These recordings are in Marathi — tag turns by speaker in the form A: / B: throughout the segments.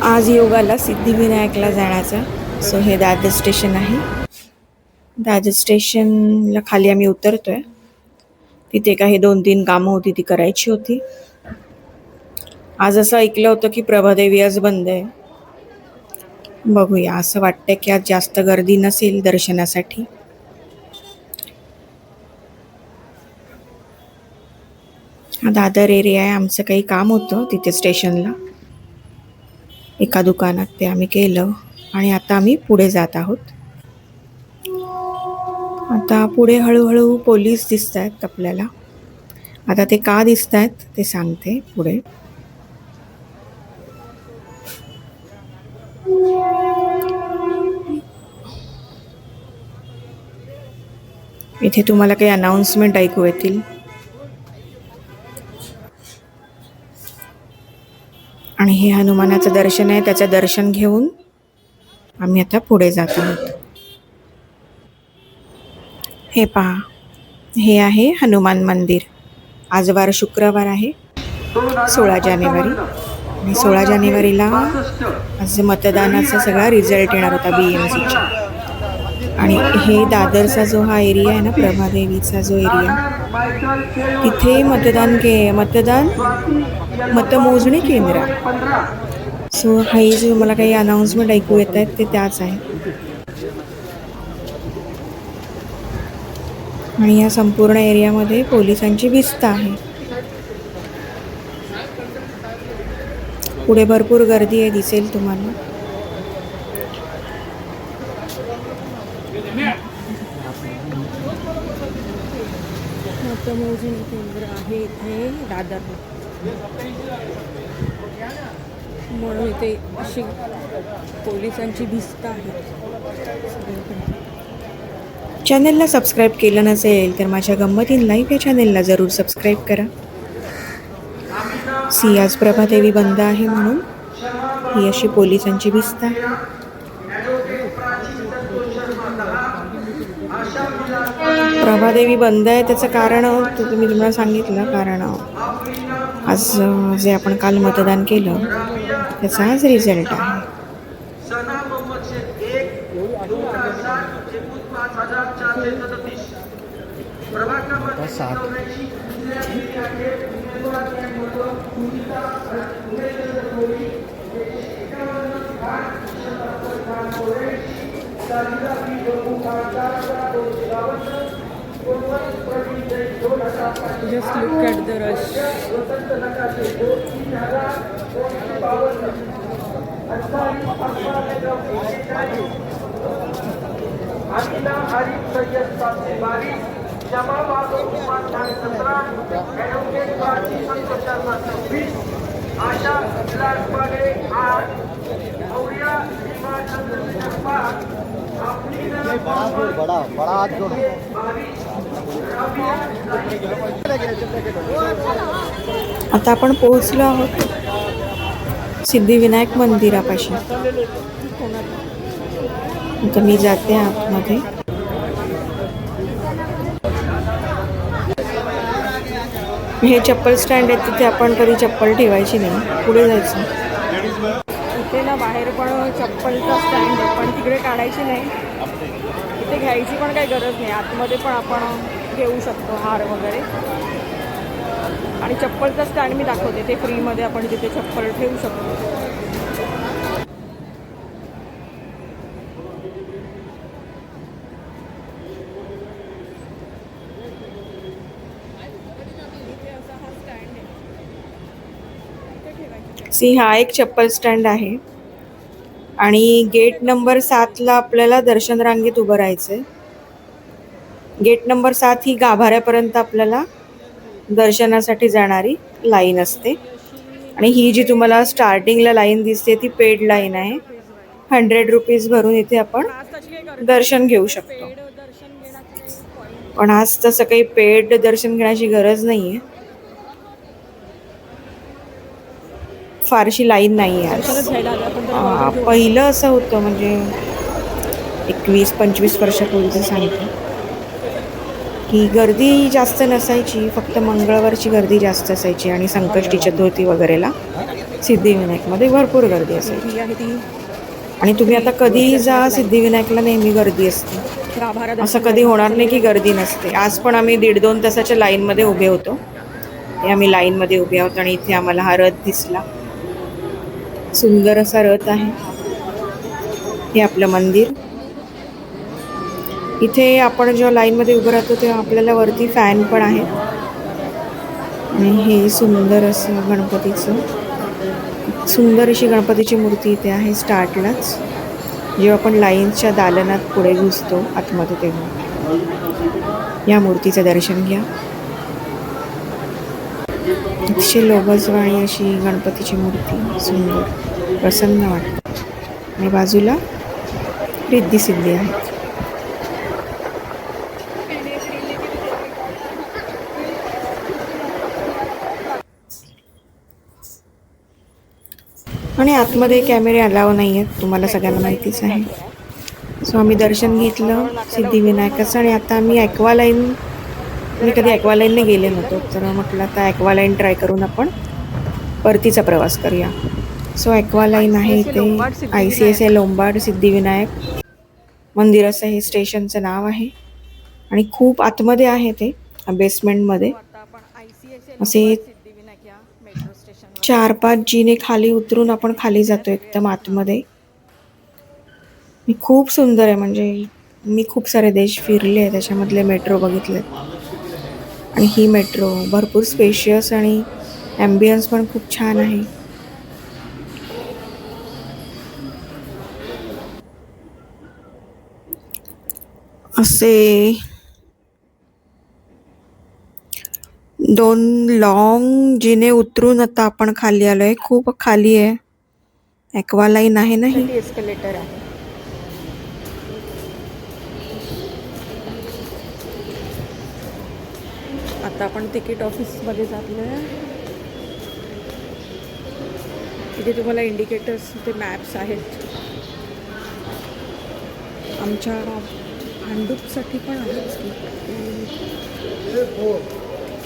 A: आज योगाला सिद्धिविनायकला जाण्याचा. सो हे दादर स्टेशन आहे. दादर स्टेशनला खाली आम्ही उतरतोय. तिथे काही 2-3 कामं होती ती करायची होती. आज असं ऐकलं होतं की प्रभादेवी आज बंद आहे. बघूया, असं वाटतंय की आज जास्त गर्दी नसेल दर्शनासाठी. हा दादर एरिया आहे. आमचं काही काम होतं तिथे स्टेशनला एका दुकानात, ते आम्ही केलं आणि आता आम्ही पुढे जात आहोत. आता पुढे हळूहळू पोलीस दिसत आहेत आपल्याला. आता ते का दिसत आहेत ते सांगते पुढे. इथे तुम्हाला काही अनाउन्समेंट ऐकू येतील. आणि हे हनुमानाचं दर्शन आहे. त्याचं दर्शन घेऊन आम्ही आता पुढे जात आहोत. हे पहा, हे आहे हनुमान मंदिर. आज वार शुक्रवार आहे, 16 जानेवारी. आणि 16 जानेवारीला आज मतदानाचा सगळा रिझल्ट येणार होता BMCचा. आणि हे दादरचा जो हा एरिया आहे ना, प्रभादेवीचा जो एरिया, तिथे मतमोजणी केंद्र आहे. सो हे जे मला काही अनाउन्समेंट ऐकू येत आहेत ते त्याच आहे. आणि या संपूर्ण एरियामध्ये पोलिसांची भिस्त आहे. पुढे भरपूर गर्दी आहे, दिसेल तुम्हाला. मतमोजणी केंद्र आहे इथे दादर, म्हणून इथे अशी पोलिसांची भिस्त आहे. चॅनलला सबस्क्राईब केलं नसेल तर माझ्या गंमत लाईव्ह या चॅनलला जरूर सबस्क्राईब करा. आज प्रभादेवी बंद आहे म्हणून ही अशी पोलिसांची भिस्त आहे. प्रभादेवी बंद आहे त्याचं कारण मी तुम्हाला सांगितलं. कारण आज जे आपण काल मतदान केलं त्याचा आज रिझल्ट आहे. Just look at the rush. आता आपण पोहोचलो आहोत सिद्धिविनायक मंदिरापाशी. आता मी जाते आतमध्ये. हे चप्पल स्टँड आहे, तिथे आपण कधी चप्पल ठेवायची नाही, पुढे जायचं. इथे ना बाहेर पण चप्पलचा स्टँड आहे, पण तिकडे काढायची नाही. इथे घ्यायची पण काही गरज नाही. आतमध्ये पण आपण घेऊ शकतो हार वगैरे. आणि चप्पलचा स्टँड मी दाखवते, ते फ्रीमध्ये आपण तिथे चप्पल ठेवू शकतो. हा एक चप्पल स्टँड आहे. आणि गेट नंबर 7ला आपल्याला दर्शन रांगेत उभं राहायचंय. गेट नंबर 7 ही गाभाऱ्यापर्यंत आपल्याला दर्शनासाठी जाणारी लाईन असते. आणि ही जी तुम्हाला स्टार्टिंगला लाईन दिसते ती पेड लाईन आहे. 100 रुपीज भरून इथे आपण दर्शन घेऊ शकतो. पण आज तसं काही पेड दर्शन घेण्याची गरज नाही आहे. फारशी लाईन नाही आहे. पहिलं असं होतं, म्हणजे 21-25 वर्षापूर्वीचं सांगते, की गर्दी जास्त नसायची. फक्त मंगळवारची गर्दी जास्त असायची आणि संकष्टी चतुर्थी वगैरेला. सिद्धिविनायकमध्ये भरपूर गर्दी असेल.
B: ही आहे ती
A: आणि तुम्ही आता कधीही जा, सिद्धिविनायकला नेहमी गर्दी असते.
B: गाभारा
A: असं
B: दर्शन
A: कधी
B: लाईन
A: होणार नाही की
B: चाललेली
A: गर्दी नसते. आज पण आम्ही 1.5-2 तासाच्या लाईनमध्ये उभे होतो. हे आम्ही लाईनमध्ये उभे आहोत आणि इथे आम्हाला हा रथ दिसला. सुंदर असा रथ आहे. हे आपलं मंदिर. इथे आपण जेव्हा लाईनमध्ये उभं राहतो तेव्हा आपल्याला वरती फॅन पण आहेत. आणि हे सुंदर असं गणपतीचं, सुंदर अशी गणपतीची मूर्ती इथे आहे स्टार्टलाच. जेव्हा आपण लाईनच्या दालनात पुढे घुसतो आतमध्ये तेव्हा या मूर्तीचं दर्शन घ्या. अतिशय लोभसवाणी अशी गणपतीची मूर्ती, सुंदर, प्रसन्न वाटते. आणि बाजूला रिद्धी सिद्धी आहे. आणि आतमध्ये कॅमेरे अलाव नाही आहेत, तुम्हाला सगळ्यांना माहितीच आहे. सो आम्ही दर्शन घेतलं सिद्धिविनायकाचं आणि आता आम्ही ॲक्वालाईन, मी कधी ॲक्वालाईनने गेले नव्हतो, तर म्हटलं आता ॲक्वालाईन ट्राय करून आपण परतीचा प्रवास करूया. सो ॲक्वालाईन आहे इथे, ICSA लोंबार्ड सिद्धिविनायक मंदिर असं हे स्टेशनचं नाव आहे. आणि खूप आतमध्ये आहे ते, बेसमेंटमध्ये. असे 4-5 जिने खाली उतरून आपण खाली जातो एकदम आतमध्ये. मी खूप सुंदर आहे, म्हणजे मी खूप सारे देश फिरले आहे, त्याच्यामधले मेट्रो बघितले. आणि ही मेट्रो भरपूर स्पेशियस आणि ॲम्बियन्स पण खूप छान आहे. असे 2 लॉंग जिने उतरून आता आपण खाली आलोय. खूप खाली आहे. ॲक्वालाईन आहे ना ही.
B: एस्केलेटर आहे. आता आपण तिकीट ऑफिसमध्ये जातलोय. इथे तुम्हाला इंडिकेटर्स, ते मॅप्स आहेत. आमच्या भांडूपसाठी पण आहेच की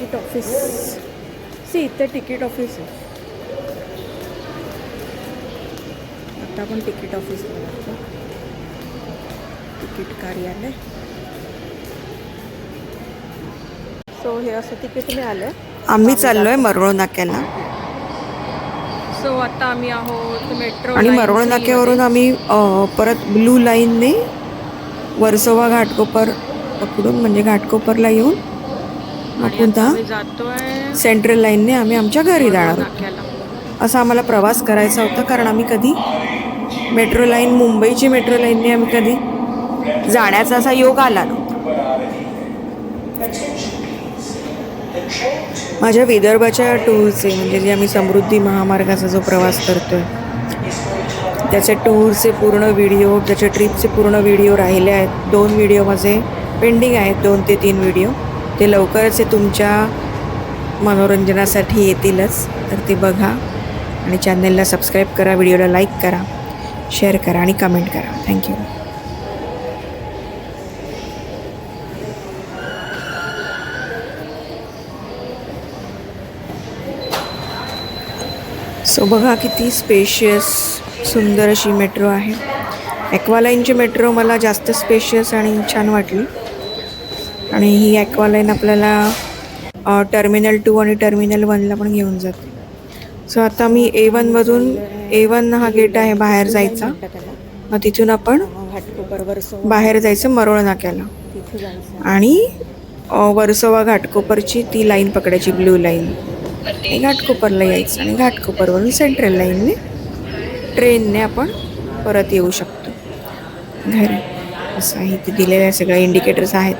B: तिकीट ऑफिस. इथे तिकीट ऑफिस आहे. आता आपण तिकीट ऑफिसला जातो, तिकीट कार्यालय. सो हे असं तिकीट मिळालं.
A: आम्ही चाललोय मरोळ नाक्याला.
B: सो आता आम्ही आहोत मेट्रो
A: आणि मरोळ नाक्यावरून आम्ही परत ब्लू लाईनने वर्सोवा घाटकोपर पकडून, म्हणजे घाटकोपरला येऊन पुन्हा
B: जातोय
A: सेंट्रल लाईनने आम्ही आमच्या घरी जाणार होतो. असा आम्हाला प्रवास करायचा होता, कारण आम्ही कधी मेट्रो लाईन, मुंबईची मेट्रो लाईनने आम्ही कधी जाण्याचा असा योग आला नव्हता. माझ्या विदर्भाच्या टूरचे, म्हणजे जे आम्ही समृद्धी महामार्गाचा जो प्रवास करतोय त्याचे टूरचे पूर्ण व्हिडिओ, त्याच्या ट्रिपचे पूर्ण व्हिडिओ राहिले आहेत. 2 व्हिडिओ माझे पेंडिंग आहेत, 2 ते 3 व्हिडिओ. ते लवकरच तुमच्या मनोरंजनासाठी येतीलच, तर ते बघा. आणि चॅनलला सबस्क्राईब करा, व्हिडिओला लाईक करा, शेअर करा आणि कमेंट करा. थँक्यू. सो बघा किती स्पेशियस, सुंदर अशी मेट्रो आहे. ॲक्वालाईनची मेट्रो मला जास्त स्पेशियस आणि छान वाटली. आणि ही ॲक्वालाईन आपल्याला टर्मिनल 2 आणि टर्मिनल 1ला पण घेऊन जाते. सो आता मी A1मधून, A1 हा गेट आहे बाहेर जायचा, मग तिथून आपण बाहेर जायचं मरोळ नाक्याला. आणि वर्सोवा घाटकोपरची ती लाईन पकडायची, ब्लू लाईन. घाटकोपरला यायचं आणि घाटकोपरवरून सेंट्रल लाईनने, ट्रेनने आपण परत येऊ शकतो घरी. असं आहे. ते दिलेले सगळे इंडिकेटर्स आहेत.